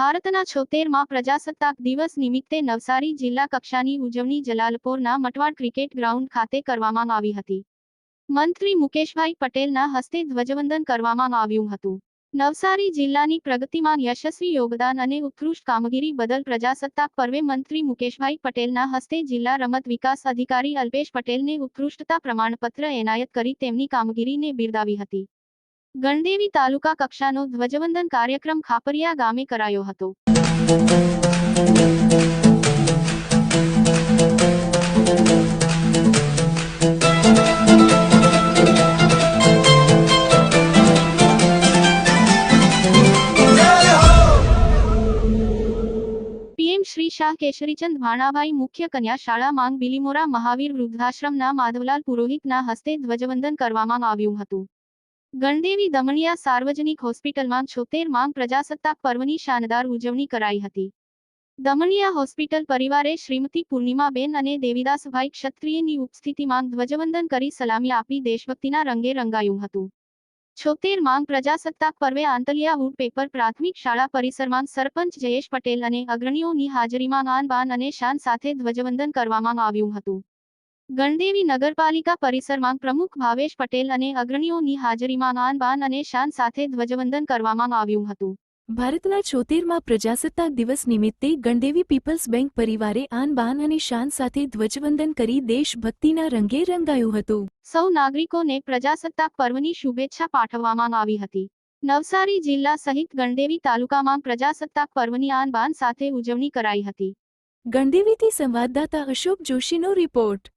ભારતના 76મા પ્રજાસત્તાક દિવસ નિમિત્તે નવસારી જિલ્લા કક્ષાની ઉજવણી જલાલપોરના મટવાડ ક્રિકેટ ગ્રાઉન્ડ ખાતે કરવામાં આવી હતી. મંત્રી મુકેશભાઈ પટેલના હસ્તે ધ્વજવંદન કરવામાં આવ્યું હતું. નવસારી જિલ્લાની પ્રગતિમાં યશસ્વી યોગદાન અને ઉત્કૃષ્ટ કામગીરી બદલ પ્રજાસત્તાક પર્વે મંત્રી મુકેશભાઈ પટેલના હસ્તે જિલ્લા રમત વિકાસ અધિકારી અલ્પેશ પટેલને ઉત્કૃષ્ટતા પ્રમાણપત્ર એનાયત કરી તેમની કામગીરીને બિરદાવી હતી. ગણદેવી તાલુકા કક્ષાનો ધ્વજવંદન કાર્યક્રમ ખાપરિયા ગામે કરાયો હતો. પીએમ શ્રી શાહ કેશરીચંદ ભાણાભાઈ મુખ્ય કન્યા શાળા માંગ બિલીમોરા મહાવીર વૃદ્ધાશ્રમના માધવલાલ પુરોહિતના હસ્તે ધ્વજવંદન કરવામાં આવ્યું હતું. ગણદેવી દમણિયા સાર્વજનિક હોસ્પિટલમાં 76મા પ્રજાસત્તાક પર્વની શાનદાર ઉજવણી કરાઈ હતી. દમણિયા હોસ્પિટલ પરિવારે શ્રીમતી પૂર્ણિમાબેન અને દેવીદાસભાઈ ક્ષત્રિયની ઉપસ્થિતિમાં ધ્વજવંદન કરી સલામી આપી દેશભક્તિના રંગે રંગાયું હતું. 76મા પ્રજાસત્તાક પર્વે આંતલિયા વુડ પેપર પ્રાથમિક શાળા પરિસરમાં સરપંચ જયેશ પટેલ અને અગ્રણીઓની હાજરીમાં આન બાન અને શાન સાથે ધ્વજવંદન કરવામાં આવ્યું હતું. ગણદેવી નગરપાલિકા પરિસરમાં પ્રમુખ ભાવેશ પટેલ અને અગ્રણીઓની હાજરીમાં આન બાન અને શાન સાથે ધ્વજવંદન કરવામાં આવ્યું હતું. ભારતના 76મા પ્રજાસત્તાક દિવસ નિમિત્તે ગણદેવી પીપલ્સ બેંક પરિવારે આન બાન અને શાન સાથે ધ્વજવંદન કરી દેશભક્તિના રંગે રંગાયું હતું. સૌ નાગરિકોને પ્રજાસત્તાક પર્વની શુભેચ્છા પાઠવવામાં આવી હતી. નવસારી જિલ્લા સહિત ગણદેવી તાલુકામાં પ્રજાસત્તાક પર્વની આન બાન સાથે ઉજવણી કરાઈ હતી. ગણદેવીથી સંવાદદાતા અશોક જોશીનો રિપોર્ટ.